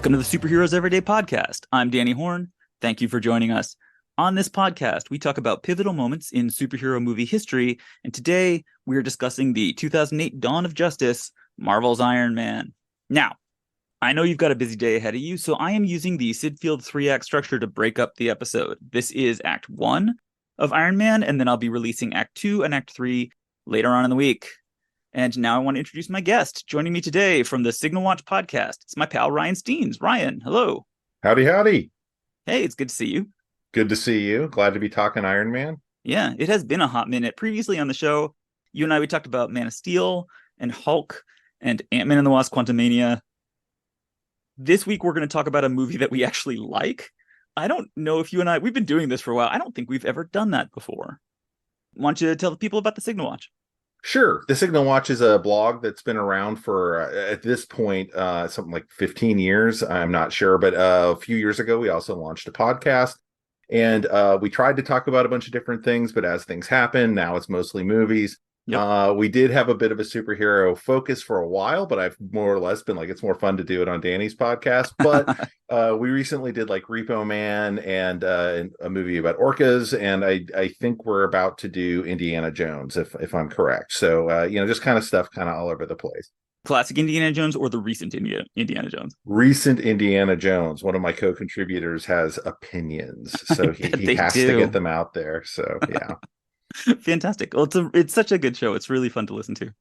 Welcome to the Superheroes Everyday Podcast. I'm Danny Horn. Thank you for joining us. On this podcast, we talk about pivotal moments in superhero movie history, and today we are discussing the 2008 Dawn of Justice, Marvel's Iron Man. Now, I know you've got a busy day ahead of you, so I am using the Sid Field 3-act structure to break up the episode. This is Act 1 of Iron Man, and then I'll be releasing Act 2 and Act 3 later on in the week. And now I want to introduce my guest. Joining me today from the Signal Watch podcast, it's my pal Ryan Steans. Ryan, hello. Howdy, howdy. Hey, it's good to see you. Good to see you. Glad to be talking Iron Man. Yeah, it has been a hot minute. Previously on the show, you and I, we talked about Man of Steel and Hulk and Ant-Man and the Wasp: Quantumania. This week, we're going to talk about a movie that we actually like. I don't know if you and I, we've been doing this for a while. I don't think we've ever done that before. Why don't you tell the people about the Signal Watch? Sure. The Signal Watch is a blog that's been around for, at this point, something like 15 years. I'm not sure. But a few years ago, we also launched a podcast. And we tried to talk about a bunch of different things. But as things happen, now it's mostly movies. Yep. We did have a bit of a superhero focus for a while, but I've more or less been like, it's more fun to do it on Danny's podcast. But we recently did like Repo Man and a movie about orcas. And I think we're about to do Indiana Jones, if I'm correct. So, just kind of stuff kind of all over the place. Classic Indiana Jones or the recent Indiana Jones? Recent Indiana Jones. One of my co-contributors has opinions. So he has to get them out there. So, yeah. Fantastic. Well, it's such a good show. It's really fun to listen to.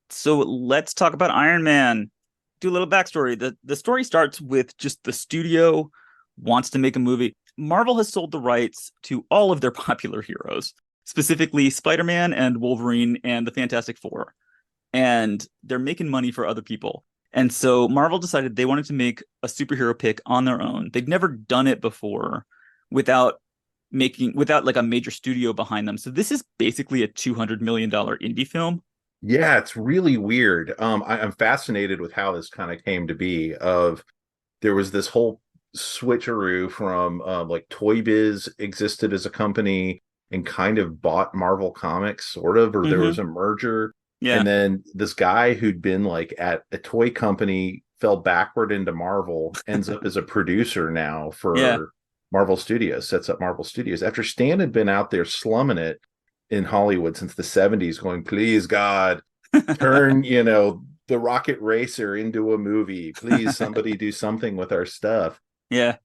So let's talk about Iron Man. Do a little backstory. The story starts with just the studio wants to make a movie. Marvel has sold the rights to all of their popular heroes, specifically Spider-Man and Wolverine and the Fantastic Four. And they're making money for other people. And so Marvel decided they wanted to make a superhero pick on their own. They'd never done it before without like a major studio behind them. So this is basically a $200 million indie film. Yeah, it's really weird. I'm fascinated with how this kind of came to be. There was this whole switcheroo from like Toy Biz existed as a company and kind of bought Marvel Comics, sort of, or there was a merger. Yeah. And then this guy who'd been like at a toy company fell backward into Marvel, ends up as a producer now for Marvel Studios, sets up Marvel Studios. After Stan had been out there slumming it in Hollywood since the 70s, going, please, God, turn, the Rocket Racer into a movie. Please, somebody do something with our stuff. Yeah.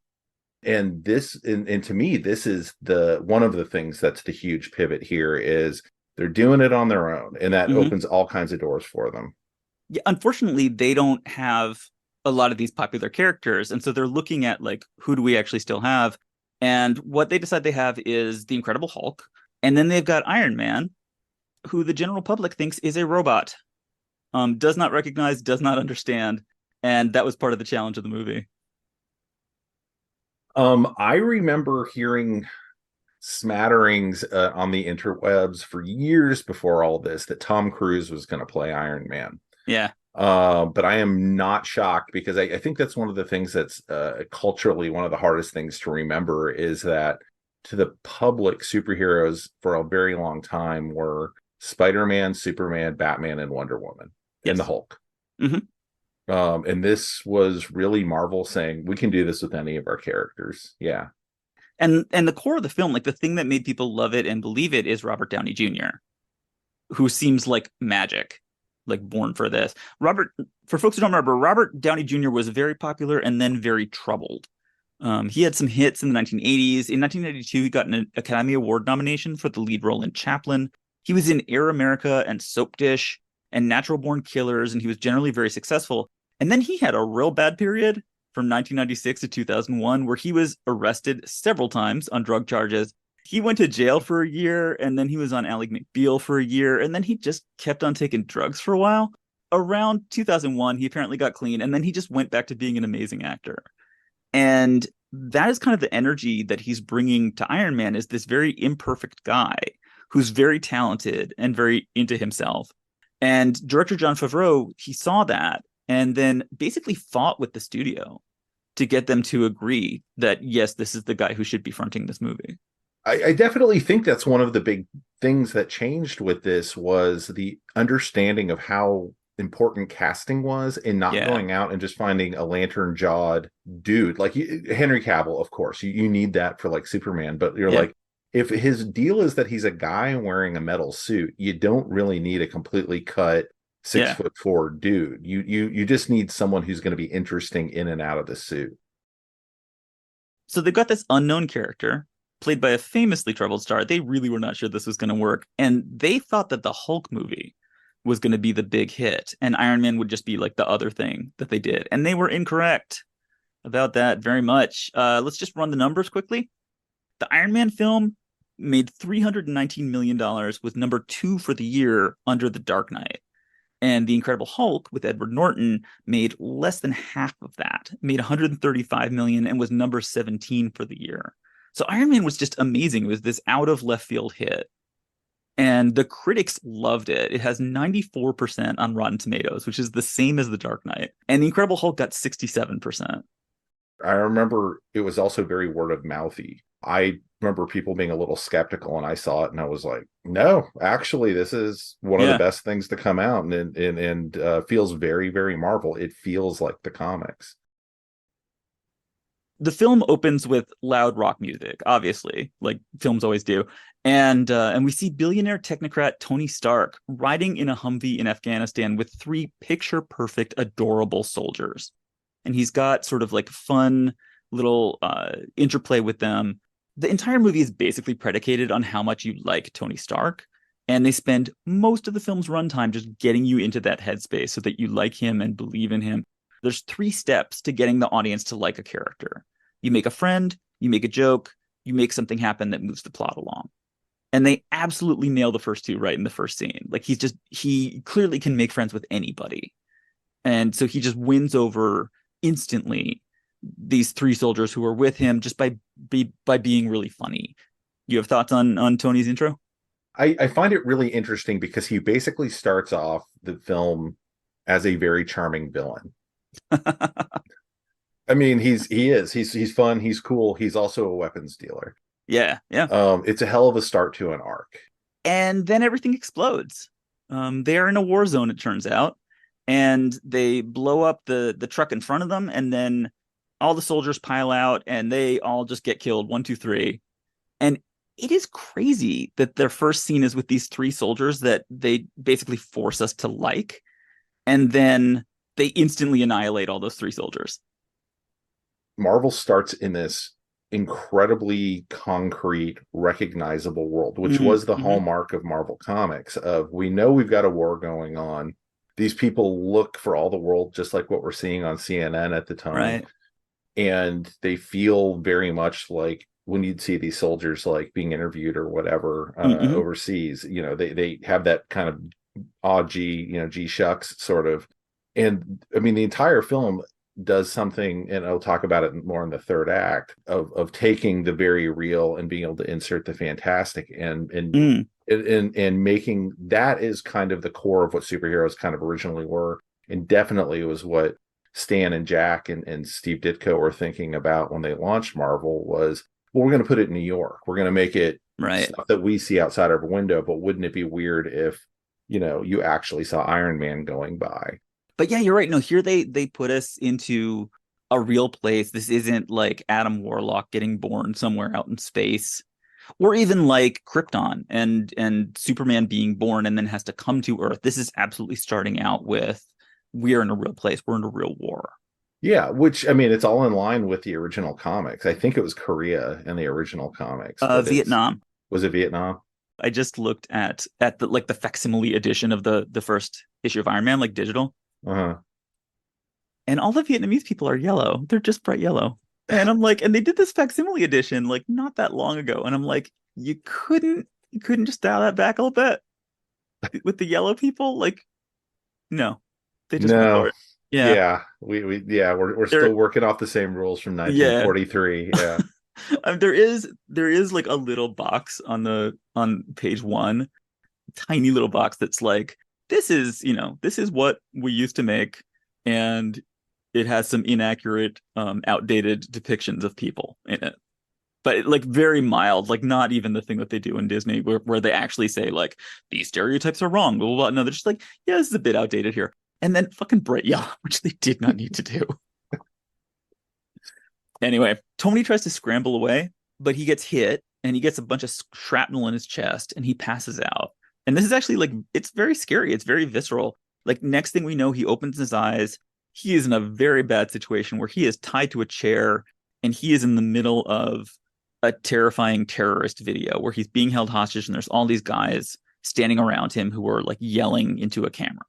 And and to me, this is one of the things that's the huge pivot here is they're doing it on their own. And that opens all kinds of doors for them. Yeah, unfortunately, they don't have a lot of these popular characters. And so they're looking at like, who do we actually still have? And what they decide they have is the Incredible Hulk. And then they've got Iron Man, who the general public thinks is a robot, does not recognize, does not understand. And that was part of the challenge of the movie. I remember hearing smatterings on the interwebs for years before all this that Tom Cruise was going to play Iron Man. Yeah. But I am not shocked because I think that's one of the things that's culturally one of the hardest things to remember is that to the public, superheroes for a very long time were Spider-Man, Superman, Batman, and Wonder Woman, and the Hulk. And this was really Marvel saying, we can do this with any of our characters. Yeah. And the core of the film, like the thing that made people love it and believe it is Robert Downey Jr., who seems like magic. Like born for this. For folks who don't remember, Robert Downey Jr. was very popular and then very troubled. He had some hits in the 1980s. In 1992, he got an Academy Award nomination for the lead role in Chaplin. He was in Air America and Soap Dish and Natural Born Killers, and he was generally very successful. And then he had a real bad period from 1996 to 2001, where he was arrested several times on drug charges. He went to jail for a year, and then he was on Ally McBeal for a year, and then he just kept on taking drugs for a while. Around 2001, he apparently got clean, and then he just went back to being an amazing actor. And that is kind of the energy that he's bringing to Iron Man, is this very imperfect guy who's very talented and very into himself. And director Jon Favreau, he saw that and then basically fought with the studio to get them to agree that, yes, this is the guy who should be fronting this movie. I definitely think that's one of the big things that changed with this was the understanding of how important casting was in not Yeah. going out and just finding a lantern jawed dude like Henry Cavill. Of course, you need that for like Superman, but you're Yeah. like, if his deal is that he's a guy wearing a metal suit, you don't really need a completely cut six Yeah. foot four dude. You just need someone who's going to be interesting in and out of the suit. So they've got this unknown character played by a famously troubled star. They really were not sure this was going to work. And they thought that the Hulk movie was going to be the big hit and Iron Man would just be like the other thing that they did. And they were incorrect about that very much. Let's just run the numbers quickly. The Iron Man film made $319 million, was number 2 for the year under The Dark Knight. And The Incredible Hulk with Edward Norton made less than half of that, made 135 million and was number 17 for the year. So Iron Man was just amazing. It was this out of left field hit. And the critics loved it. It has 94% on Rotten Tomatoes, which is the same as The Dark Knight. And The Incredible Hulk got 67%. I remember it was also very word of mouthy. I remember people being a little skeptical, and I saw it and I was like, no, actually, this is one of the Yeah. best things to come out, and feels very, very Marvel. It feels like the comics. The film opens with loud rock music, obviously, like films always do. And we see billionaire technocrat Tony Stark riding in a Humvee in Afghanistan with 3 picture perfect, adorable soldiers. And he's got sort of like fun little interplay with them. The entire movie is basically predicated on how much you like Tony Stark. And they spend most of the film's runtime just getting you into that headspace so that you like him and believe in him. There's 3 steps to getting the audience to like a character. You make a friend, you make a joke, you make something happen that moves the plot along. And they absolutely nail the first 2 right in the first scene. Like he clearly can make friends with anybody. And so he just wins over instantly these 3 soldiers who are with him just by being really funny. You have thoughts on Tony's intro? I find it really interesting because he basically starts off the film as a very charming villain. I mean, he's fun, he's cool, he's also a weapons dealer. Yeah, yeah. It's a hell of a start to an arc. And then everything explodes. They're in a war zone, it turns out, and they blow up the truck in front of them, and then all the soldiers pile out, and they all just get killed. 1, 2, 3. And it is crazy that their first scene is with these 3 soldiers that they basically force us to like, and then they instantly annihilate all those 3 soldiers. Marvel starts in this incredibly concrete, recognizable world, which was the Mm-hmm. hallmark of Marvel Comics. Of, we know we've got a war going on. These people look for all the world just like what we're seeing on CNN at the time. Right. And they feel very much like when you'd see these soldiers like being interviewed or whatever Mm-hmm. overseas, they have that kind of aw gee, gee shucks sort of. And I mean, the entire film does something, and I'll talk about it more in the third act, of taking the very real and being able to insert the fantastic, and making that is kind of the core of what superheroes kind of originally were, and definitely was what Stan and Jack and Steve Ditko were thinking about when they launched Marvel. Was, well, we're going to put it in New York, we're going to make it Right. stuff that we see outside our window, but wouldn't it be weird if you actually saw Iron Man going by? But yeah, you're right. No, here they put us into a real place. This isn't like Adam Warlock getting born somewhere out in space, or even like Krypton and Superman being born and then has to come to Earth. This is absolutely starting out with, we're in a real place. We're in a real war. Yeah, which, I mean, it's all in line with the original comics. I think it was Korea in the original comics, but Vietnam. was it Vietnam? I just looked at the facsimile edition of the first issue of Iron Man, like digital. Uh-huh. And all the Vietnamese people are yellow. They're just bright yellow. And I'm like, and they did this facsimile edition like not that long ago. And I'm like, you couldn't just dial that back a little bit with the yellow people? Like, no, they just went for No. it. Yeah. Yeah, we're There, still working off the same rules from yeah. 1943. Yeah. There is like a little box on page 1, tiny little box that's like, this is what we used to make, and it has some inaccurate, outdated depictions of people in it. But like very mild, like not even the thing that they do in Disney where they actually say like these stereotypes are wrong, blah, blah, blah. No, they're just like, yeah, this is a bit outdated here. and then fucking Brett Young, which they did not need to do. Anyway, Tony tries to scramble away, but he gets hit and he gets a bunch of shrapnel in his chest and he passes out. And this is actually like, it's very scary. It's very visceral. Like, next thing we know, he opens his eyes. He is in a very bad situation where he is tied to a chair and he is in the middle of a terrifying terrorist video where he's being held hostage and there's all these guys standing around him who are like yelling into a camera.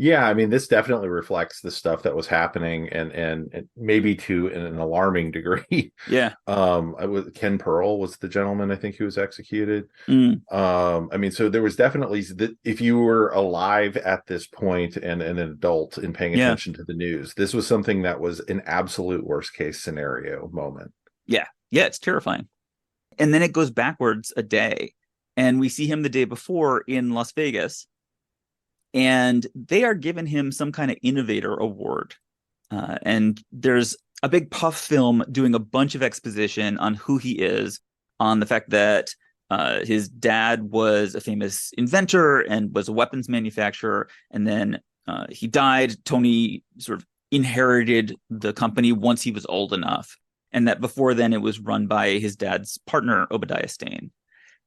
Yeah, I mean, this definitely reflects the stuff that was happening, and maybe to an alarming degree. Yeah. Ken Pearl was the gentleman I think who was executed. Mm. I mean, so there was definitely that if you were alive at this point and an adult and paying Yeah. attention to the news, this was something that was an absolute worst case scenario moment. Yeah. Yeah. It's terrifying. And then it goes backwards a day, and we see him the day before in Las Vegas. And they are giving him some kind of innovator award. And there's a big puff film doing a bunch of exposition on who he is, on the fact that his dad was a famous inventor and was a weapons manufacturer. And then he died. Tony sort of inherited the company once he was old enough. And that before then it was run by his dad's partner, Obadiah Stane.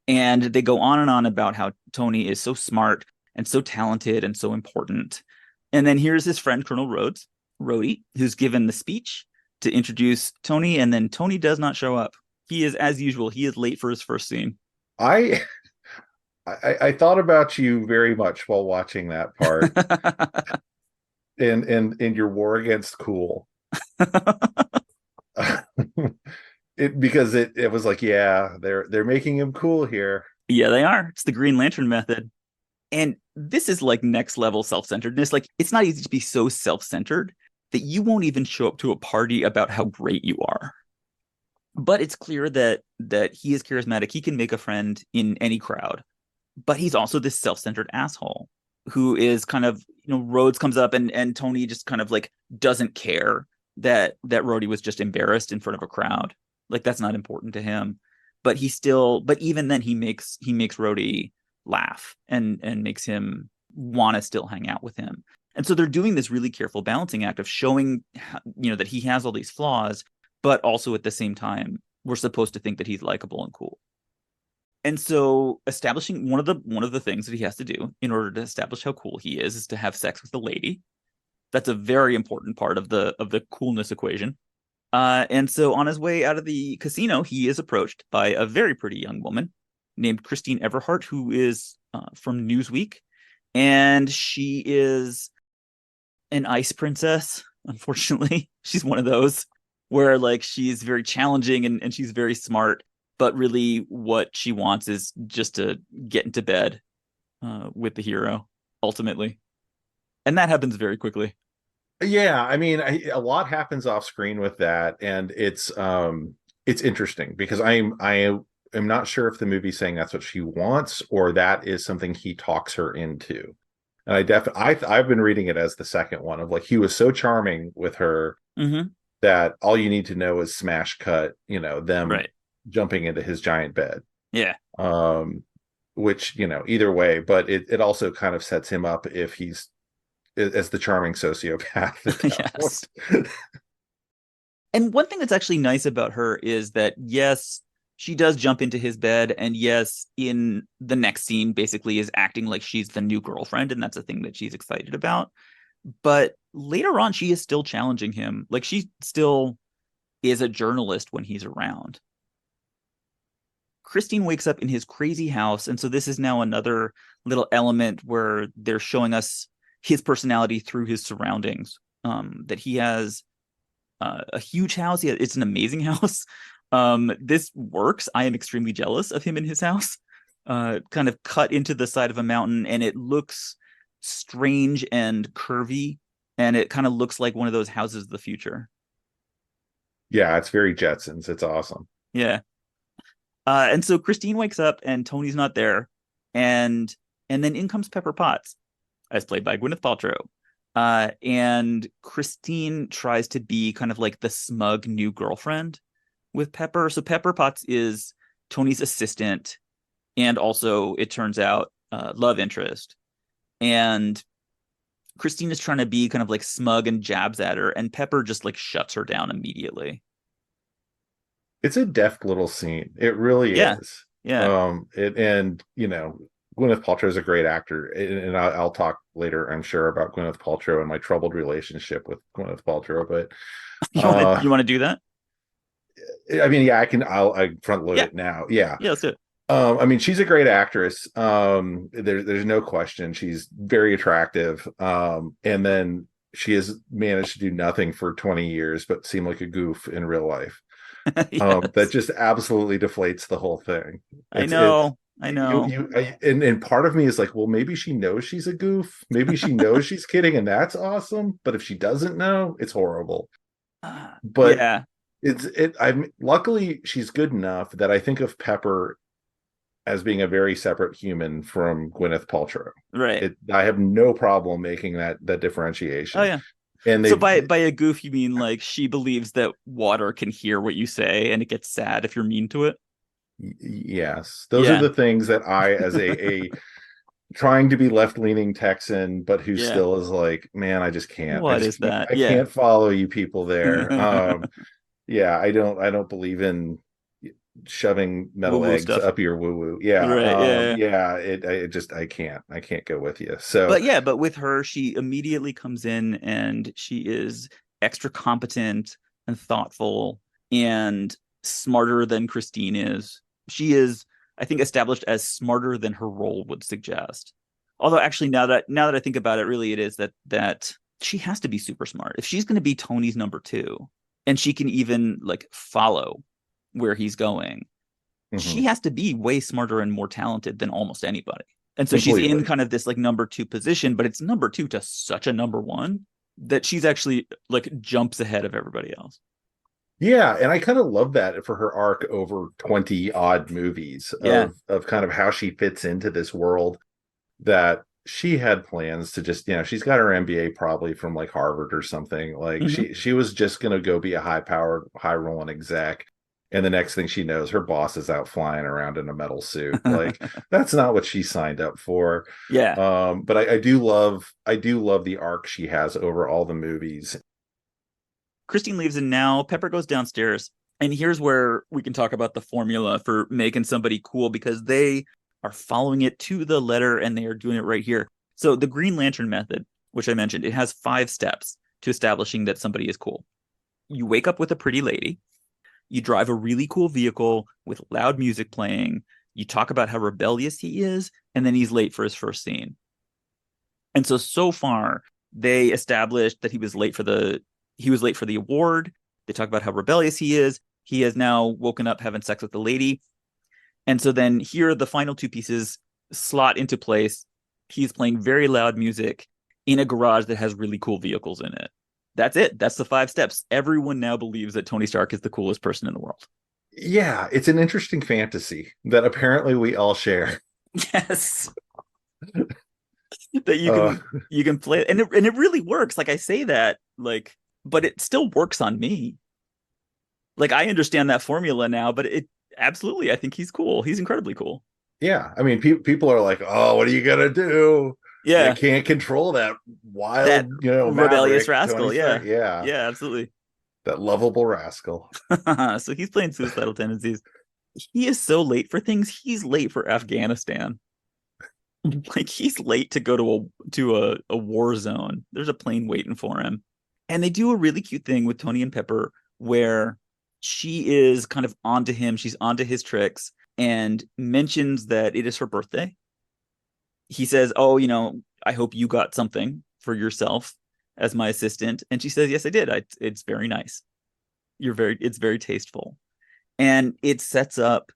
And they go on and on about how Tony is so smart and so talented and so important. And then here's his friend, Colonel Rhodey, who's given the speech to introduce Tony, and then Tony does not show up. He is, as usual, he is late for his first scene. I thought about you very much while watching that part. in your war against cool. Because it was like, yeah, they're making him cool here. Yeah, they are. It's the Green Lantern method. And this is like next level self-centeredness. Like, it's not easy to be so self-centered that you won't even show up to a party about how great you are. But it's clear that he is charismatic. He can make a friend in any crowd. But he's also this self-centered asshole who is kind of, Rhodes comes up and Tony just kind of like doesn't care that Rhodey was just embarrassed in front of a crowd. Like, that's not important to him. But even then he makes Rhodey laugh and makes him want to still hang out with him. And so they're doing this really careful balancing act of showing, that he has all these flaws, but also at the same time, we're supposed to think that he's likable and cool. And so establishing one of the things that he has to do in order to establish how cool he is to have sex with a lady. That's a very important part of the coolness equation. And so on his way out of the casino, he is approached by a very pretty young woman named Christine Everhart, who is from Newsweek. And she is an ice princess, unfortunately. She's one of those where like she's very challenging and she's very smart, but really what she wants is just to get into bed with the hero, ultimately. And that happens very quickly. Yeah, I mean, a lot happens off screen with that, and it's interesting because I am not sure if the movie's saying that's what she wants or that is something he talks her into. And I've been reading it as the second one of like he was so charming with her that all you need to know is smash cut, them jumping into his giant bed. Yeah. Which, either way, but it also kind of sets him up if he's as the charming sociopath. Yes. And one thing that's actually nice about her is that, yes, she does jump into his bed, and yes, in the next scene basically is acting like she's the new girlfriend, and that's a thing that she's excited about. But later on, she is still challenging him. Like, she still is a journalist when he's around. Christine wakes up in his crazy house, and so this is now another little element where they're showing us his personality through his surroundings. That he has a huge house. It's an amazing house. This works. I am extremely jealous of him in his house. Kind of cut into the side of a mountain, and it looks strange and curvy, and it kind of looks like one of those houses of the future. Yeah, it's very Jetsons. It's awesome. Yeah. And so Christine wakes up, and Tony's not there, and then in comes Pepper Potts, as played by Gwyneth Paltrow. And Christine tries to be kind of like the smug new girlfriend with Pepper. So Pepper Potts is Tony's assistant and also, it turns out, love interest. And Christine is trying to be kind of like smug and jabs at her, and Pepper just like shuts her down immediately. It's a deft little scene. It really Yeah. is. Yeah. And Gwyneth Paltrow is a great actor, and I'll talk later, I'm sure, about Gwyneth Paltrow and my troubled relationship with Gwyneth Paltrow. But You want to do that? I mean, yeah, I front load Yeah. it now. Yeah. Yeah, let's do it. I mean, she's a great actress. There's no question. She's very attractive. And then she has managed to do nothing for 20 years but seem like a goof in real life. That Yes. just absolutely deflates the whole thing. I It's it know. I know. and part of me is like, well, maybe she knows she's a goof. Maybe she knows she's kidding, and that's awesome. But if she doesn't know, it's horrible. But Yeah. I'm luckily she's good enough that I think of Pepper as being a very separate human from Gwyneth Paltrow. Right. I have no problem making that Oh differentiation. yeah. And So they by a goof you mean like she believes that water can hear what you say and it gets sad if you're mean to it? yes, those are Yeah. the things that I, as a trying to be left-leaning Texan, but who Yeah. still is like, man, I just can't. What is that? I Yeah. can't follow you people there. Yeah, I don't believe in shoving Woo metal woo eggs stuff. up your woo woo. Yeah. Right. Yeah. Yeah, I can't go with you. So But yeah, but with her, she immediately comes in and she is extra competent and thoughtful and smarter than Christine is. She is, I think, established as smarter than her role would suggest. Although actually now that I think about it, really it is that she has to be super smart. If she's going to be Tony's number two and she can even like follow where he's going, she mhm, has to be way smarter and more talented than almost anybody. And so she's in completely. kind of this like number two position, but it's number two to such a number one that she's actually like jumps ahead of everybody else. Yeah, and I kind of love that for her arc over 20 odd movies Yeah. of kind of how she fits into this world that she had plans to just, she's got her MBA probably from like Harvard or something. Like Mm-hmm. she was just going to go be a high powered, high rolling exec. And the next thing she knows, her boss is out flying around in a metal suit. Like that's not what she signed up for. Yeah. But I do love the arc she has over all the movies. Christine leaves and now Pepper goes downstairs. And here's where we can talk about the formula for making somebody cool because they are following it to the letter and they are doing it right here. So the Green Lantern method, which I mentioned, it has 5 steps to establishing that somebody is cool. You wake up with a pretty lady. You drive a really cool vehicle with loud music playing. You talk about how rebellious he is, and then he's late for his first scene. And so far, they established that he was late for the award. They talk about how rebellious he is. He has now woken up having sex with the lady. And so then here the final 2 pieces slot into place. He's playing very loud music in a garage that has really cool vehicles in it. That's it. That's the 5 steps. Everyone now believes that Tony Stark is the coolest person in the world. Yeah, it's an interesting fantasy that apparently we all share. Yes. That Uh, you can play and it really works. Like I say that, like, but it still works on me. Like I understand that formula now, but it absolutely, I think he's cool. He's incredibly cool. yeah, I mean, people are like, "Oh, what are you gonna do? You Yeah. can't control that That wild, rebellious maverick, Tony rascal. Stark." Yeah. Yeah, Yeah, absolutely. that lovable rascal. So he's playing suicidal tendencies. He is so late for things. He's late for Afghanistan. Like he's late to go to a war zone. There's a plane waiting for him. And they do a really cute thing with Tony and Pepper where she is kind of onto him. She's onto his tricks and mentions that it is her birthday. He says, "Oh, I hope you got something for yourself as my assistant." And she says, "Yes, I did. It's very nice. It's very tasteful." And it sets up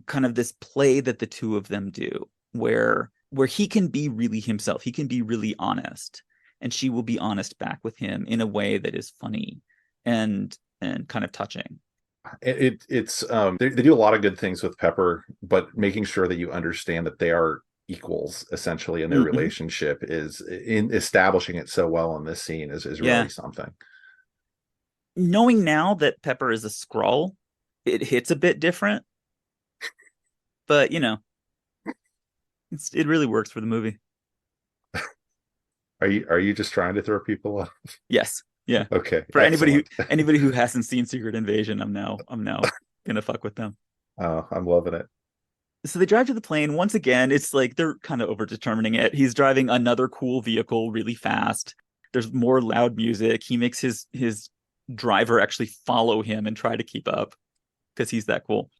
kind of this play that the two of them do where he can be really himself. He can be really honest and she will be honest back with him in a way that is funny and kind of touching. They do a lot of good things with Pepper, but making sure that you understand that they are equals essentially in their Mm-hmm. relationship is in establishing it so well in this scene is Yeah. really something. Knowing now that Pepper is a Skrull, it hits a bit different, but it really works for the movie. Are you just trying to throw people off? Yes. Yeah. Okay, For excellent. anybody who hasn't seen Secret Invasion, I'm now gonna fuck with them. I'm loving it. So they drive to the plane. Once again, it's like they're kind of over determining it. He's driving another cool vehicle really fast. There's more loud music. He makes his driver actually follow him and try to keep up because he's that cool.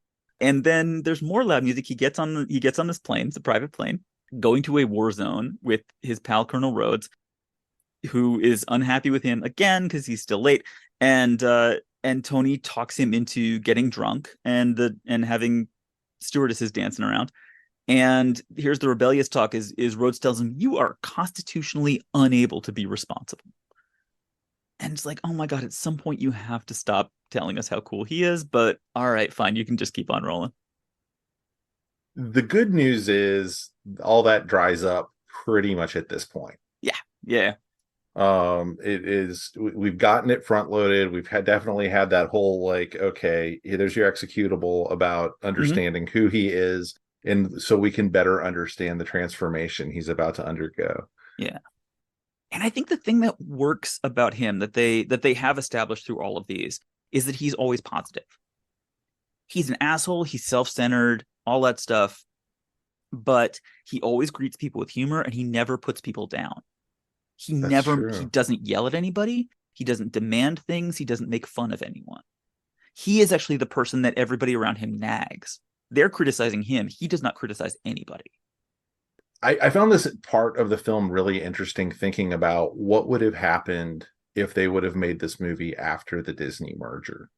And then there's more loud music. He gets on this plane, it's a private plane, going to a war zone with his pal Colonel Rhodes, who is unhappy with him again because he's still late. And Tony talks him into getting drunk and having stewardesses dancing around. And here's the rebellious talk is Rhodes tells him, you are constitutionally unable to be responsible. And it's like, oh my God, at some point you have to stop telling us how cool he is. But all right, fine, you can just keep on rolling. The good news is all that dries up pretty much at this point. Yeah, yeah. We've gotten it front loaded. We've definitely had that whole like, okay, there's your executable about understanding who he is, and so we can better understand the transformation he's about to undergo. Yeah. And I think the thing that works about him that they have established through all of these is that he's always positive. He's an asshole, he's self-centered, all that stuff, but he always greets people with humor and he never puts people down. That's He true. doesn't yell at anybody, he doesn't demand things, he doesn't make fun of anyone. He is actually the person that everybody around him nags. They're criticizing him, he does not criticize anybody. I found this part of the film really interesting, thinking about what would have happened if they would have made this movie after the Disney merger.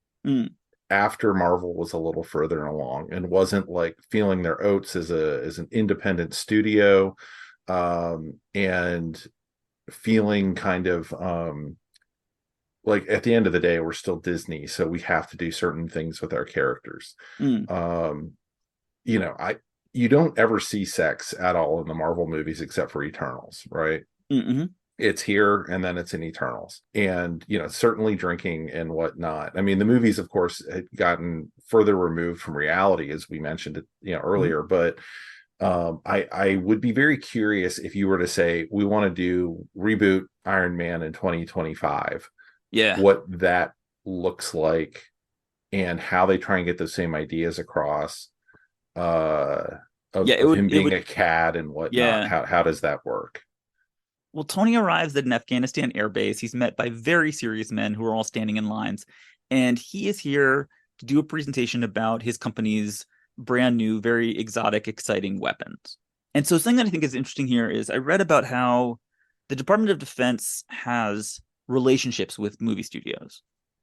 After Marvel was a little further along and wasn't like feeling their oats as an independent studio, and feeling kind of like at the end of the day we're still Disney, so we have to do certain things with our characters. um I you don't ever see sex at all in the Marvel movies except for Eternals, right? It's here and then it's in Eternals, and certainly drinking and whatnot. I mean, the movies of course had gotten further removed from reality, as we mentioned earlier, but I would be very curious if you were to say we want to do reboot Iron Man in 2025, Yeah. what that looks like and how they try and get those same ideas across, Yeah, of him it being would a cad and whatnot. yeah. How does that work? Well, Tony arrives at an Afghanistan air base. He's met by very serious men who are all standing in lines. And he is here to do a presentation about his company's brand new, very exotic, exciting weapons. And so, something that I think is interesting here is I read about how the Department of Defense has relationships with movie studios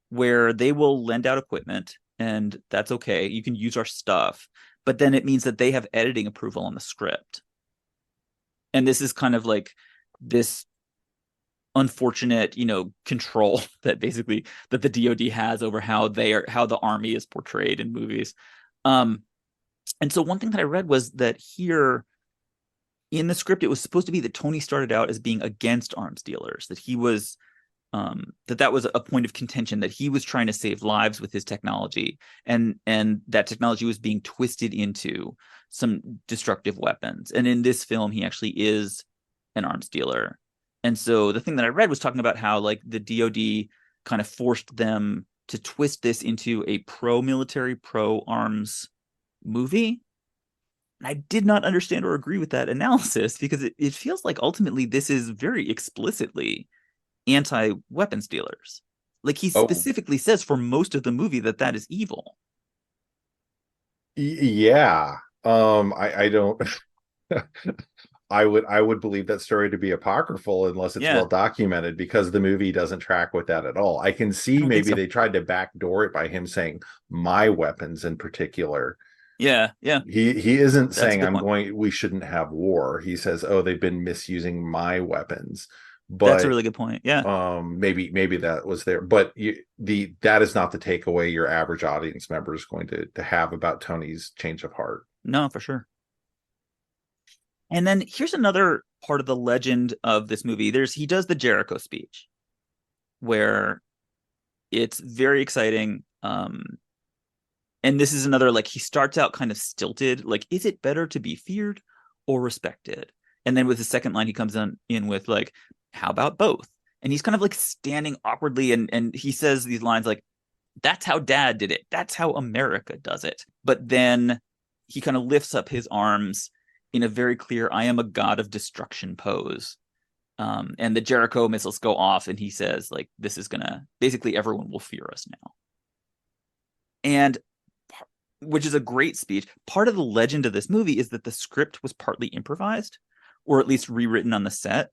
where they will lend out equipment, and that's okay. You can use our stuff. But then it means that they have editing approval on the script. And this is kind of like this unfortunate, control that basically that the DoD has over how the army is portrayed in movies. And so one thing that I read was that here in the script, it was supposed to be that Tony started out as being against arms dealers, that he was that was a point of contention, that he was trying to save lives with his technology, and that technology was being twisted into some destructive weapons. And in this film, he actually is an arms dealer. And so the thing that I read was talking about how like the DoD kind of forced them to twist this into a pro-military, pro-arms movie. And I did not understand or agree with that analysis because it feels like ultimately this is very explicitly anti-weapons dealers. Like he Oh, specifically says for most of the movie that is evil. yeah. I don't. I would believe that story to be apocryphal unless it's Yeah, well documented, because the movie doesn't track with that at all. I can I see don't think maybe so. they tried to backdoor it by him saying my weapons in particular. Yeah, yeah, He isn't that's a saying good point. we shouldn't have war. He says, oh, they've been misusing my weapons. That's a But really good point. Yeah, maybe that was there, but that is not the takeaway your average audience member is going to have about Tony's change of heart. no, for sure. And then here's another part of the legend of this movie. He does the Jericho speech where it's very exciting. And this is another, like, he starts out kind of stilted, like, is it better to be feared or respected? And then with the second line, he comes in with like, How about both? And he's kind of like standing awkwardly, and he says these lines like, that's how dad did it. That's how America does it. But then he kind of lifts up his arms in a very clear, I am a god of destruction pose. And the Jericho missiles go off, and he says, like, this is gonna, basically everyone will fear us now. And which is a great speech. Part of the legend of this movie is that the script was partly improvised, or at least rewritten on the set.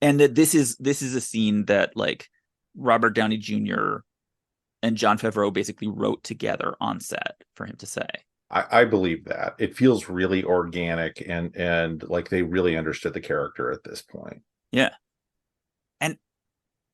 And that this is a scene that like Robert Downey Jr. and Jon Favreau basically wrote together on set for him to say. I believe that. It feels really organic and like they really understood the character at this point. Yeah. And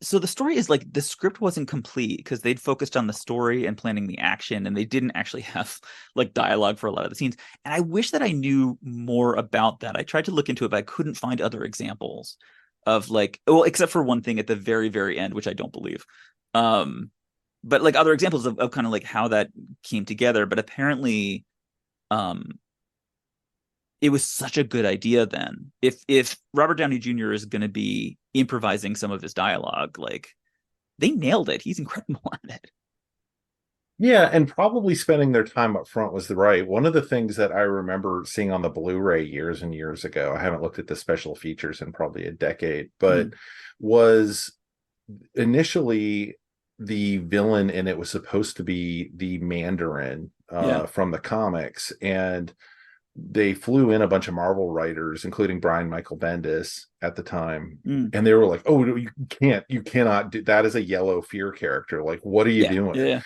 so the story is like the script wasn't complete because they'd focused on the story and planning the action, and they didn't actually have like dialogue for a lot of the scenes. And I wish that I knew more about that. I tried to look into it, but I couldn't find other examples of like, well, except for one thing at the very, very end, which I don't believe. But like other examples of kind of like how that came together. But apparently, it was such a good idea then. If Robert Downey Jr. is going to be improvising some of his dialogue, like they nailed it. He's incredible at it. Yeah, and probably spending their time up front was the right. One of the things that I remember seeing on the Blu-ray years and years ago, I haven't looked at the special features in probably a decade, but was initially the villain, and it was supposed to be the Mandarin from the comics, and they flew in a bunch of Marvel writers, including Brian Michael Bendis at the time, and they were like, "Oh, you cannot do that as a yellow fear character. Like, what are you doing?" Yeah.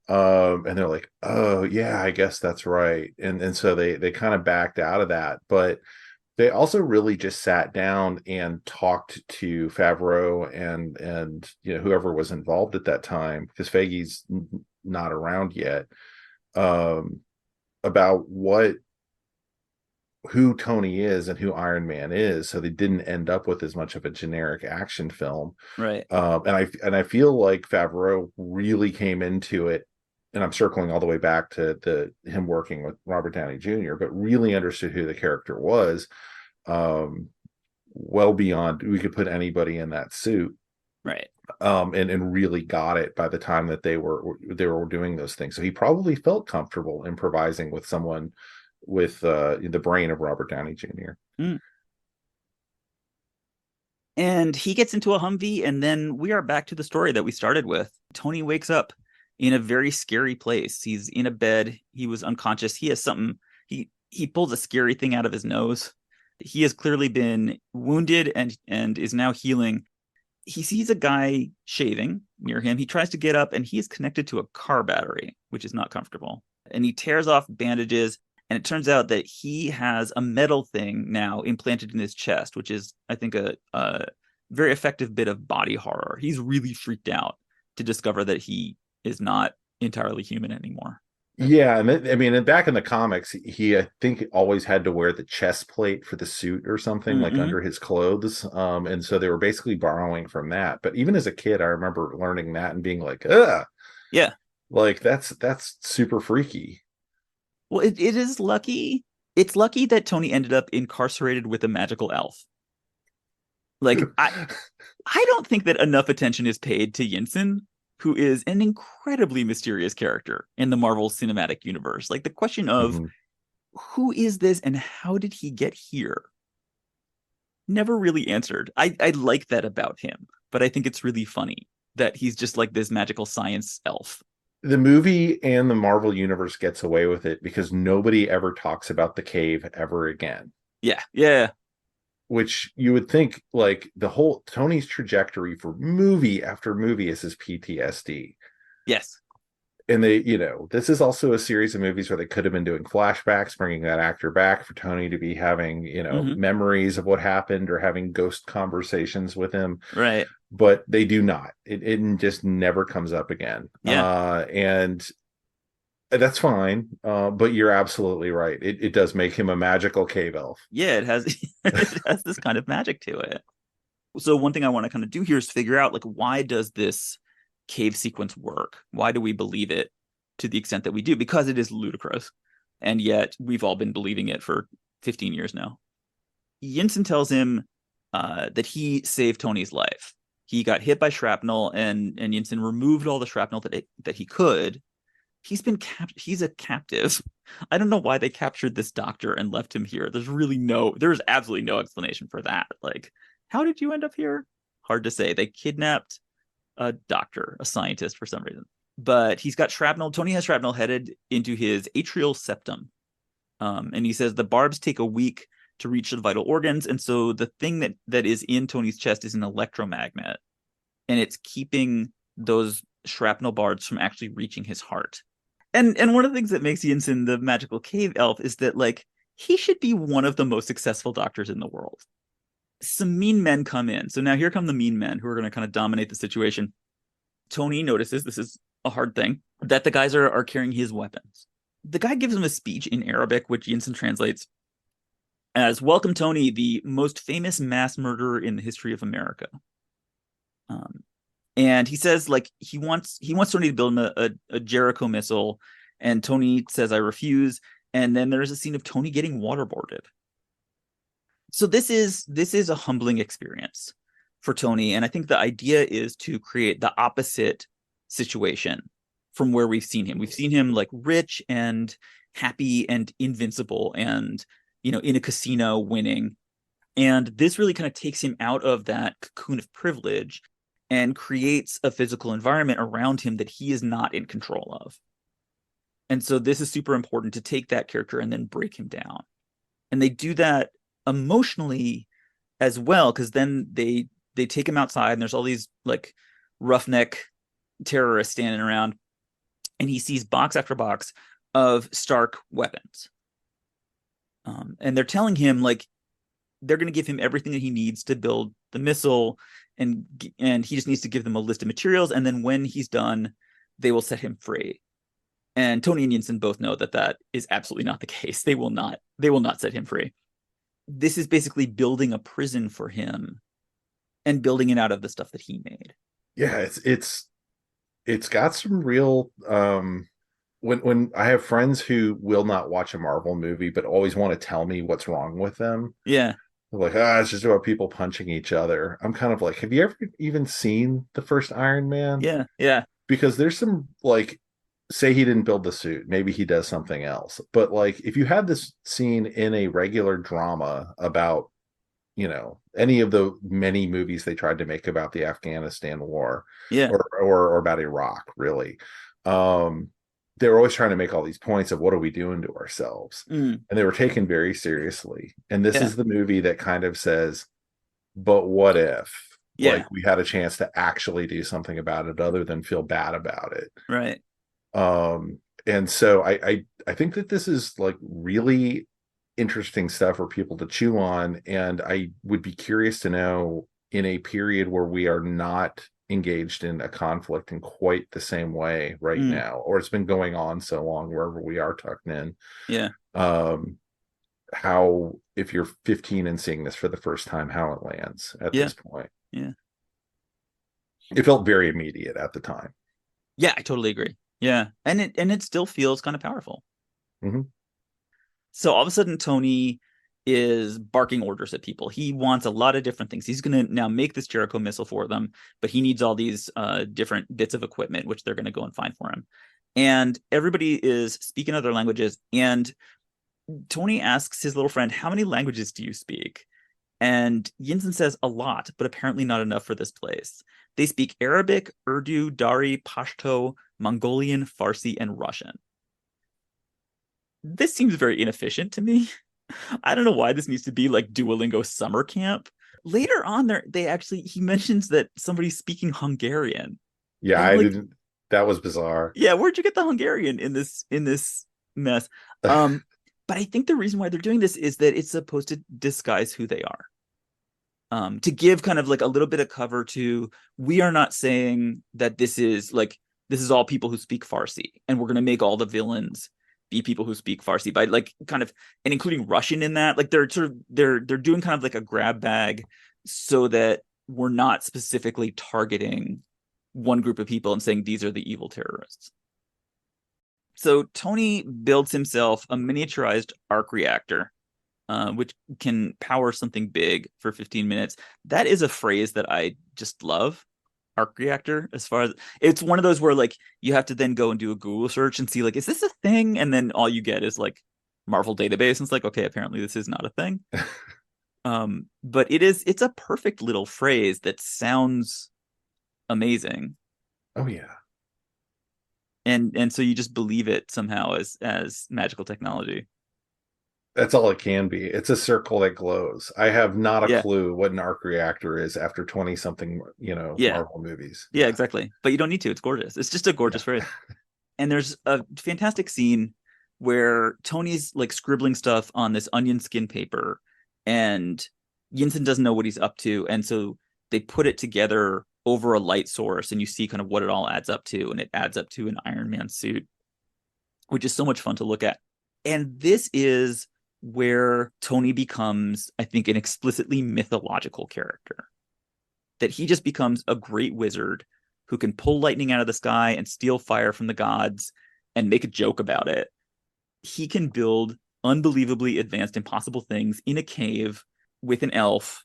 And they're like, "Oh, yeah, I guess that's right." And so they kind of backed out of that, but they also really just sat down and talked to Favreau and whoever was involved at that time, because Feige's not around yet, about who Tony is and who Iron Man is, so they didn't end up with as much of a generic action film. Right. And I feel like Favreau really came into it, and I'm circling all the way back to him working with Robert Downey Jr., but really understood who the character was, well beyond we could put anybody in that suit. Right. And really got it by the time that they were doing those things. So he probably felt comfortable improvising with someone with the brain of Robert Downey Jr. And he gets into a Humvee, and then we are back to the story that we started with. Tony wakes up in a very scary place. He's in a bed. He was unconscious. He has something. He pulls a scary thing out of his nose. He has clearly been wounded and is now healing. He sees a guy shaving near him. He tries to get up, and he is connected to a car battery, which is not comfortable. And he tears off bandages. And it turns out that he has a metal thing now implanted in his chest, which is, I think, a very effective bit of body horror. He's really freaked out to discover that he is not entirely human anymore. Yeah, and back in the comics, he I think always had to wear the chest plate for the suit or something, like under his clothes. And so they were basically borrowing from that. But even as a kid, I remember learning that and being like, ugh. Yeah. Like that's super freaky. Well, it is lucky. It's lucky that Tony ended up incarcerated with a magical elf. Like, I don't think that enough attention is paid to Yinsen, who is an incredibly mysterious character in the Marvel Cinematic Universe. Like, the question of who is this and how did he get here? Never really answered. I like that about him, but I think it's really funny that he's just like this magical science elf. The movie and the Marvel Universe gets away with it because nobody ever talks about the cave ever again. Yeah. Which you would think, like, the whole Tony's trajectory for movie after movie is his PTSD. Yes. And they, this is also a series of movies where they could have been doing flashbacks, bringing that actor back for Tony to be having, memories of what happened or having ghost conversations with him. Right. But they do not. It just never comes up again. Yeah. And that's fine. But you're absolutely right. It does make him a magical cave elf. Yeah, it has this kind of magic to it. So one thing I want to kind of do here is figure out, like, why does this cave sequence work? Why do we believe it to the extent that we do? Because it is ludicrous. And yet we've all been believing it for 15 years now. Yinsen tells him that he saved Tony's life. He got hit by shrapnel, and Yinsen removed all the shrapnel that he could. He's a captive. I don't know why they captured this doctor and left him here. There's absolutely no explanation for that. Like, how did you end up here? Hard to say. They kidnapped a doctor, a scientist for some reason. But he's got shrapnel. Tony has shrapnel headed into his atrial septum. And he says the barbs take a week to reach the vital organs. And so the thing that is in Tony's chest is an electromagnet. And it's keeping those shrapnel barbs from actually reaching his heart. And one of the things that makes Yinsen the magical cave elf is that, like, he should be one of the most successful doctors in the world. Some mean men come in. So now here come the mean men who are going to kind of dominate the situation. Tony notices, this is a hard thing, that the guys are carrying his weapons. The guy gives him a speech in Arabic, which Yinsen translates as, "Welcome, Tony, the most famous mass murderer in the history of America." And he says, like, he wants Tony to build him a Jericho missile, and Tony says, "I refuse." And then there's a scene of Tony getting waterboarded. So this is a humbling experience for Tony, and I think the idea is to create the opposite situation from where we've seen him. We've seen him like rich and happy and invincible, and in a casino winning. And this really kind of takes him out of that cocoon of privilege and creates a physical environment around him that he is not in control of. And so this is super important, to take that character and then break him down. And they do that emotionally as well, because then they take him outside and there's all these like roughneck terrorists standing around, and he sees box after box of Stark weapons. And they're telling him, like, they're going to give him everything that he needs to build the missile, and he just needs to give them a list of materials, and then when he's done, they will set him free. And Tony and Yinsen both know that is absolutely not the case. They will not set him free. This is basically building a prison for him and building it out of the stuff that he made. Yeah, it's got some real when I have friends who will not watch a Marvel movie but always want to tell me what's wrong with them. Yeah. They're like, it's just about people punching each other. I'm kind of like, have you ever even seen the first Iron Man? Yeah. Yeah. Because there's some, like, say he didn't build the suit, maybe he does something else. But like, if you had this scene in a regular drama about, any of the many movies they tried to make about the Afghanistan war, yeah, or about Iraq, really, they were always trying to make all these points of what are we doing to ourselves, and they were taken very seriously. And this is the movie that kind of says, but what if, like, we had a chance to actually do something about it other than feel bad about it, right? And so I think that this is like really interesting stuff for people to chew on, and I would be curious to know, in a period where we are not engaged in a conflict in quite the same way right now, or it's been going on so long wherever we are tucked in, how, if you're 15 and seeing this for the first time, how it lands at this point. It felt very immediate at the time. I totally agree. And it still feels kind of powerful. So all of a sudden Tony is barking orders at people. He wants a lot of different things. He's going to now make this Jericho missile for them, but he needs all these different bits of equipment, which they're going to go and find for him. And everybody is speaking other languages. And Tony asks his little friend, "How many languages do you speak?" And Yinsen says, "A lot, but apparently not enough for this place." They speak Arabic, Urdu, Dari, Pashto, Mongolian, Farsi, and Russian. This seems very inefficient to me. I don't know why this needs to be like Duolingo summer camp. Later on, he mentions that somebody's speaking Hungarian. Yeah, I didn't. That was bizarre. Yeah, where'd you get the Hungarian in this mess? But I think the reason why they're doing this is that it's supposed to disguise who they are. To give kind of like a little bit of cover to, we are not saying that this is all people who speak Farsi, and we're going to make all the villains be people who speak Farsi, by like kind of, and including Russian in that. Like, they're doing kind of like a grab bag so that we're not specifically targeting one group of people and saying these are the evil terrorists. So Tony builds himself a miniaturized arc reactor, which can power something big for 15 minutes. That is a phrase that I just love. Arc reactor, as far as it's one of those where like you have to then go and do a Google search and see like, is this a thing? And then all you get is like Marvel database, and it's like, okay, apparently this is not a thing. But it's a perfect little phrase that sounds amazing. Oh yeah. And so you just believe it somehow as magical technology. That's all it can be. It's a circle that glows. I have not a Yeah. clue what an arc reactor is after 20 something, Yeah. Marvel movies. Yeah, exactly. But you don't need to. It's gorgeous. It's just a gorgeous Yeah. phrase. And there's a fantastic scene where Tony's like scribbling stuff on this onion skin paper, and Yinsen doesn't know what he's up to, and so they put it together over a light source, and you see kind of what it all adds up to, and it adds up to an Iron Man suit, which is so much fun to look at. And this is where Tony becomes, I think, an explicitly mythological character. That he just becomes a great wizard who can pull lightning out of the sky and steal fire from the gods and make a joke about it. He can build unbelievably advanced, impossible things in a cave with an elf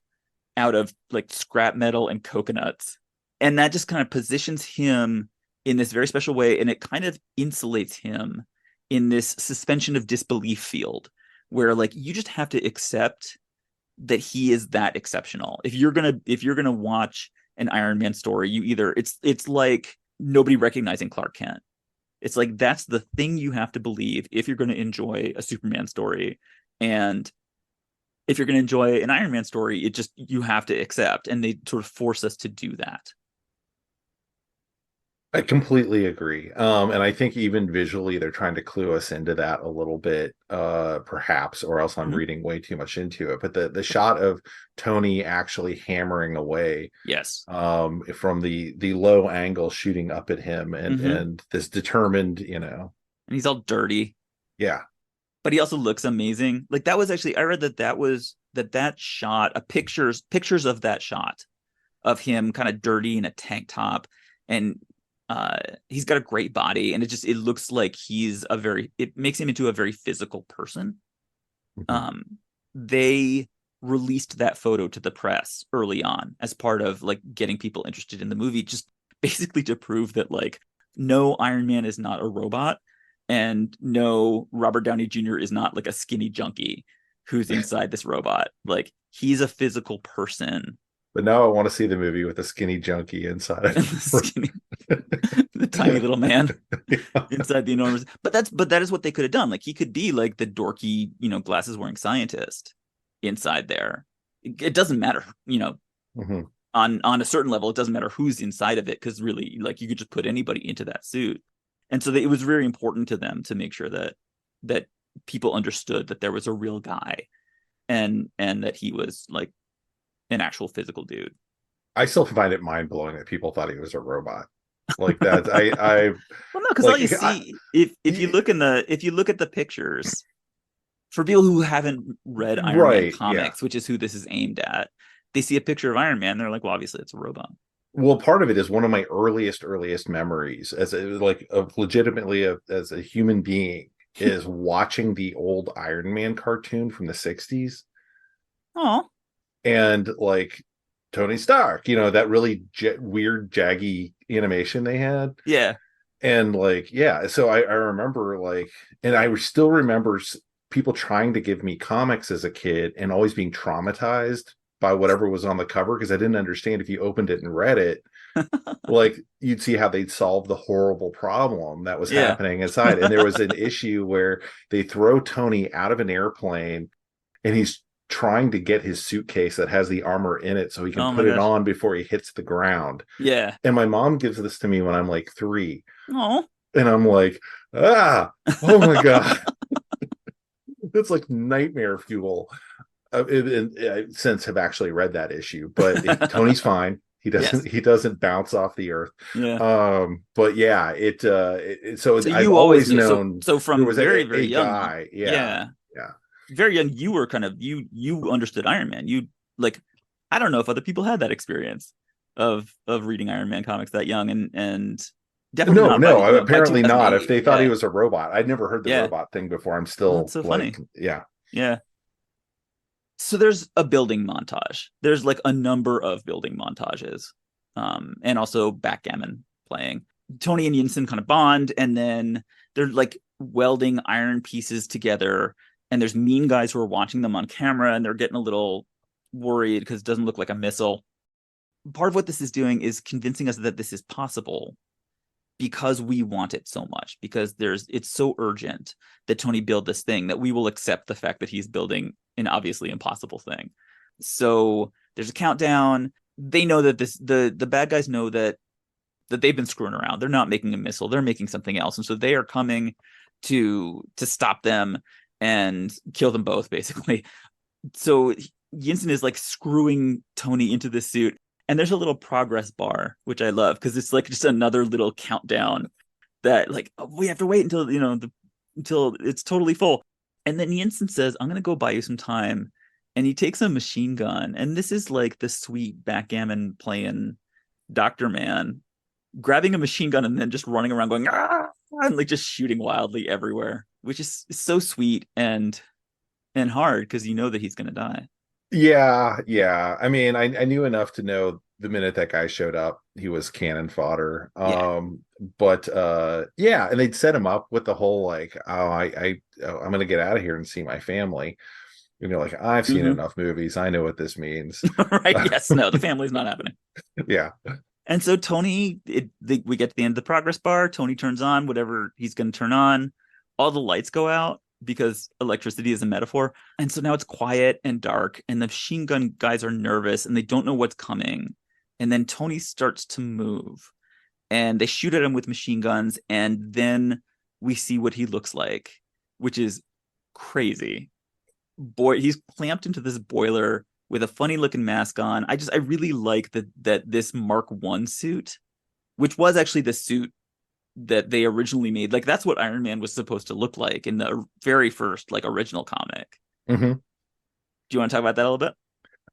out of like scrap metal and coconuts. And that just kind of positions him in this very special way. And it kind of insulates him in this suspension of disbelief field where like you just have to accept that he is that exceptional. If you're gonna watch an Iron Man story, you either it's like nobody recognizing Clark Kent. It's like that's the thing you have to believe if you're going to enjoy a Superman story, and if you're going to enjoy an Iron Man story, it just you have to accept, and they sort of force us to do that. I completely agree. And I think even visually they're trying to clue us into that a little bit, perhaps, or else I'm Mhm. reading way too much into it. But the shot of Tony actually hammering away, Yes. from the low angle shooting up at him, Hmm. and this determined, And he's all dirty, yeah. but he also looks amazing. Like that was actually I read that shot, a pictures of that shot of him kind of dirty in a tank top, and he's got a great body, and it looks like it makes him into a very physical person. Mhm. um they released that photo to the press early on as part of like getting people interested in the movie, just basically to prove that like no, Iron Man is not a robot, and no, Robert Downey Jr. is not like a skinny junkie who's inside this robot. Like he's a physical person. But now I want to see the movie with a skinny junkie inside And of the skinny, the tiny little man Yeah. inside the enormous, but that is what they could have done. Like he could be like the dorky, glasses wearing scientist inside there. It doesn't matter, Mhm. on a certain level, it doesn't matter who's inside of it, because really like you could just put anybody into that suit. And so it was very important to them to make sure that people understood that there was a real guy, and that he was like an actual physical dude. I still find it mind blowing that people thought he was a robot. Like that, I Well, no, because all like you I, see, if you look at the pictures, for people who haven't read Iron Man right, yeah. comics, which is who this is aimed at, they see a picture of Iron Man, they're like, well, obviously it's a robot. Well, part of it is one of my earliest memories as like of legitimately as a human being is watching the old Iron Man cartoon from the 60s, Oh, and like Tony Stark, that really weird jaggy animation they had. yeah. And like, yeah, so I remember like, and I still remember people trying to give me comics as a kid and always being traumatized by whatever was on the cover, because I didn't understand if you opened it and read it, like you'd see how they'd solve the horrible problem that was Yeah. happening inside. And there was an issue where they throw Tony out of an airplane, and he's trying to get his suitcase that has the armor in it so he can Oh my put it gosh. on before he hits the ground. Yeah. And my mom gives this to me when I'm like 3, Oh. and I'm like, oh my god, that's like nightmare fuel. Since have actually read that issue, but Tony's fine. He Yes. doesn't bounce off the earth. Yeah. But yeah, so So I've you always always knew. So known so there from was very, very a young, guy. Yeah, yeah, yeah. very young, you were kind of you understood Iron Man. You like I don't know if other people had that experience of reading Iron Man comics that young, and definitely No, not by no, by apparently not. If 2008. they thought he Yeah. was a robot, I'd never heard the Yeah. robot thing before. I'm Well, that's still so like, funny. yeah. Yeah. So there's a building montage. There's like a number of building montages, and also backgammon playing. Tony and Yinsen kind of bond, and then they're like welding iron pieces together. And there's mean guys who are watching them on camera, and they're getting a little worried because it doesn't look like a missile. Part of what this is doing is convincing us that this is possible because we want it so much, because it's so urgent that Tony build this thing that we will accept the fact that he's building an obviously impossible thing. So there's a countdown. They know that the bad guys know that they've been screwing around. They're not making a missile, they're making something else. And so they are coming to stop them and kill them both, basically. So Yinsen is like screwing Tony into the suit. And there's a little progress bar, which I love, because it's like just another little countdown that like, oh, we have to wait until, until it's totally full. And then Yinsen says, I'm going to go buy you some time. And he takes a machine gun. And this is like the sweet backgammon playing Dr. Man, grabbing a machine gun and then just running around going, ah, and like just shooting wildly everywhere, which is so sweet and hard because you know that he's going to die. Yeah. I mean, I knew enough to know the minute that guy showed up, he was cannon fodder. Yeah. But yeah, and they'd set him up with the whole like, I'm gonna get out of here and see my family. Like, I've seen Mm-hmm. enough movies. I know what this means. Right. Yes. No, the family's not happening. Yeah. And so Tony, we get to the end of the progress bar. Tony turns on whatever he's going to turn on. All the lights go out because electricity is a metaphor. And so now it's quiet and dark, and the machine gun guys are nervous and they don't know what's coming. And then Tony starts to move, and they shoot at him with machine guns. And then we see what he looks like, which is crazy. Boy, he's clamped into this boiler with a funny looking mask on. I really like that this Mark I suit, which was actually the suit that they originally made. Like, that's what Iron Man was supposed to look like in the very first like original comic. Mm-hmm. Do you want to talk about that a little bit?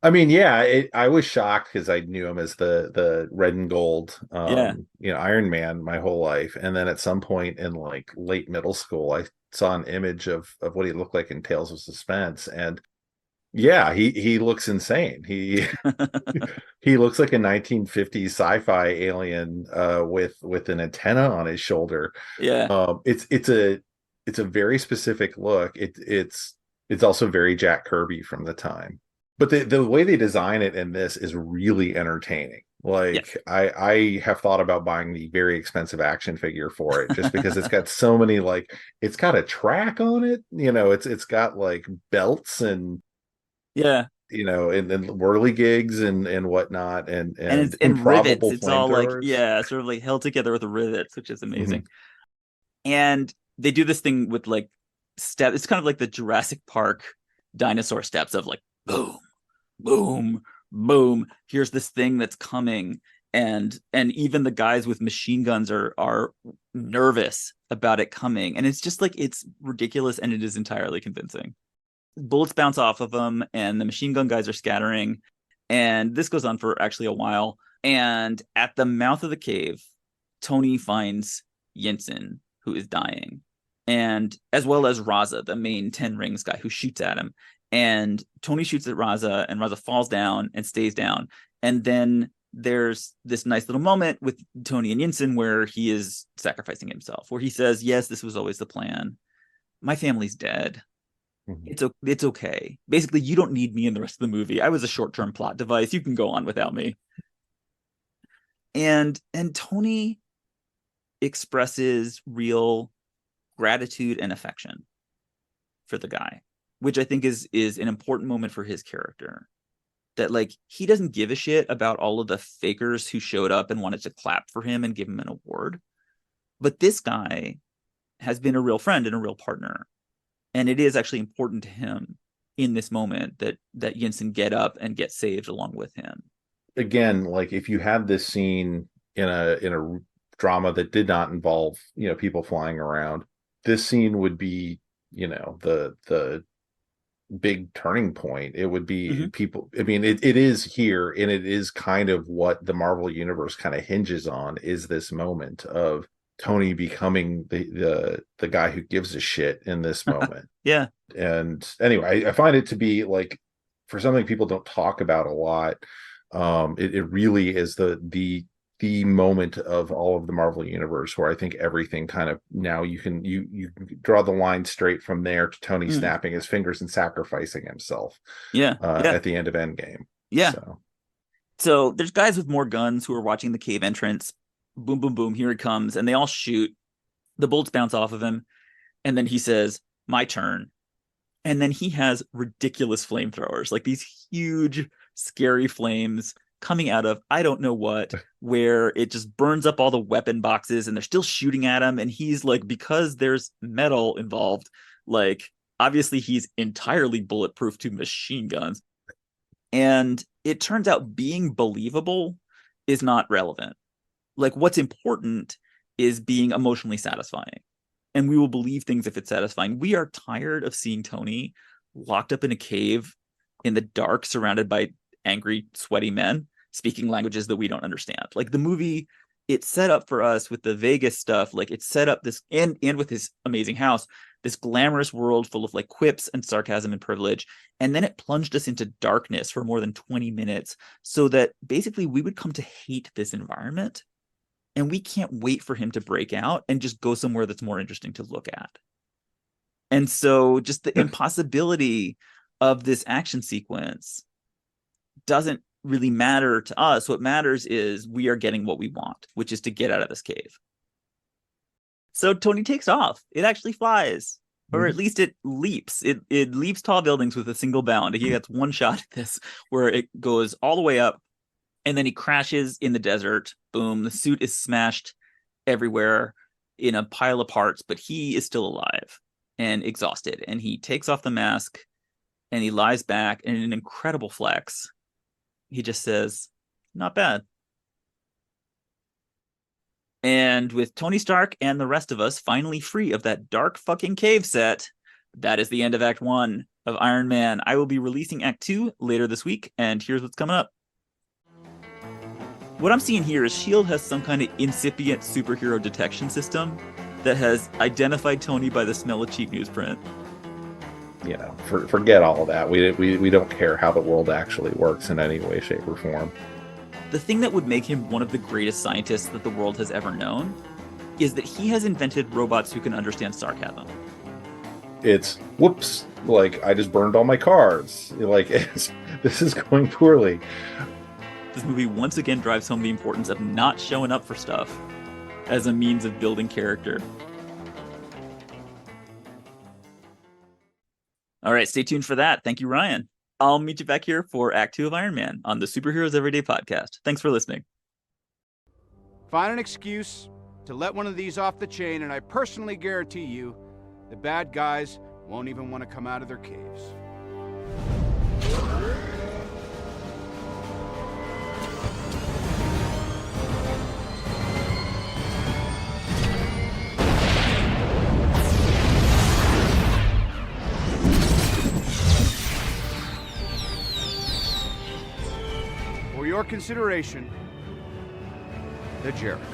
I mean, yeah, I was shocked because I knew him as the red and gold, Yeah. Iron Man my whole life, and then at some point in like late middle school, I saw an image of what he looked like in Tales of Suspense, and yeah, he looks insane. He looks like a 1950s sci-fi alien with an antenna on his shoulder. Yeah. It's a very specific look. It's also very Jack Kirby from the time. But the way they design it in this is really entertaining. Like, Yeah. I have thought about buying the very expensive action figure for it just because it's got so many, like, it's got a track on it, it's got like belts and Yeah. and whirligigs and whatnot And and it's in rivets. improbable It's all like, flamethrowers. yeah, sort of like held together with rivets, which is Mhm. amazing. And they do this thing with like step. It's kind of like the Jurassic Park dinosaur steps of like boom, boom, boom. Here's this thing that's coming, and even the guys with machine guns are nervous about it coming, and it's just like it's ridiculous, and it is entirely convincing. Bullets bounce off of them, and the machine gun guys are scattering, and this goes on for actually a while. And at the mouth of the cave, Tony finds Yinsen, who is dying, and as well as Raza, the main Ten Rings guy who shoots at him. And Tony shoots at Raza, and Raza falls down and stays down. And then there's this nice little moment with Tony and Yinsen where he is sacrificing himself, where he says, "Yes, this was always the plan. My family's dead. Mhm. It's okay. Basically, you don't need me in the rest of the movie. I was a short-term plot device. You can go on without me." And Tony expresses real gratitude and affection for the guy, which I think is an important moment for his character. That like he doesn't give a shit about all of the fakers who showed up and wanted to clap for him and give him an award. But this guy has been a real friend and a real partner. And it is actually important to him in this moment that Yinsen get up and get saved along with him. Again, like, if you had this scene in a drama that did not involve people flying around, this scene would be the big turning point. It would be Mm-hmm. people. I mean, it is here, and it is kind of what the Marvel universe kind of hinges on, is this moment of Tony becoming the guy who gives a shit in this moment. Yeah. And anyway, I find it to be like for something people don't talk about a lot, it really is the moment of all of the Marvel universe where I think everything kind of, now you can draw the line straight from there to Tony snapping his fingers and sacrificing himself at the end of Endgame. Yeah. So there's guys with more guns who are watching the cave entrance. Boom, boom, boom. Here he comes. And they all shoot. The bullets bounce off of him. And then he says, my turn. And then he has ridiculous flamethrowers, like these huge, scary flames coming out of I don't know what, where it just burns up all the weapon boxes and they're still shooting at him. And he's like, because there's metal involved, like obviously he's entirely bulletproof to machine guns. And it turns out being believable is not relevant. Like what's important is being emotionally satisfying. And we will believe things if it's satisfying. We are tired of seeing Tony locked up in a cave in the dark, surrounded by angry, sweaty men speaking languages that we don't understand. Like the movie, it's set up for us with the Vegas stuff. Like it's set up this, and with his amazing house, this glamorous world full of like quips and sarcasm and privilege. And then it plunged us into darkness for more than 20 minutes so that basically we would come to hate this environment. And we can't wait for him to break out and just go somewhere that's more interesting to look at. And so just the impossibility of this action sequence doesn't really matter to us. What matters is we are getting what we want, which is to get out of this cave. So Tony takes off. It actually flies, or at least it leaps. It leaps tall buildings with a single bound. He gets one shot at this where it goes all the way up. And then he crashes in the desert. Boom. The suit is smashed everywhere in a pile of parts, but he is still alive and exhausted. And he takes off the mask and he lies back, and in an incredible flex, he just says, not bad. And with Tony Stark and the rest of us finally free of that dark fucking cave set, that is the end of Act 1 of Iron Man. I will be releasing Act 2 later this week, and here's what's coming up. What I'm seeing here is S.H.I.E.L.D. has some kind of incipient superhero detection system that has identified Tony by the smell of cheap newsprint. You know, forget all of that. We don't care how the world actually works in any way, shape, or form. The thing that would make him one of the greatest scientists that the world has ever known is that he has invented robots who can understand sarcasm. It's, whoops, like, I just burned all my cars. Like, this is going poorly. This movie once again drives home the importance of not showing up for stuff as a means of building character. All right, stay tuned for that. Thank you, Ryan. I'll meet you back here for Act 2 of Iron Man on the Superheroes Everyday podcast. Thanks for listening. Find an excuse to let one of these off the chain, and I personally guarantee you the bad guys won't even want to come out of their caves. For your consideration, the Jericho.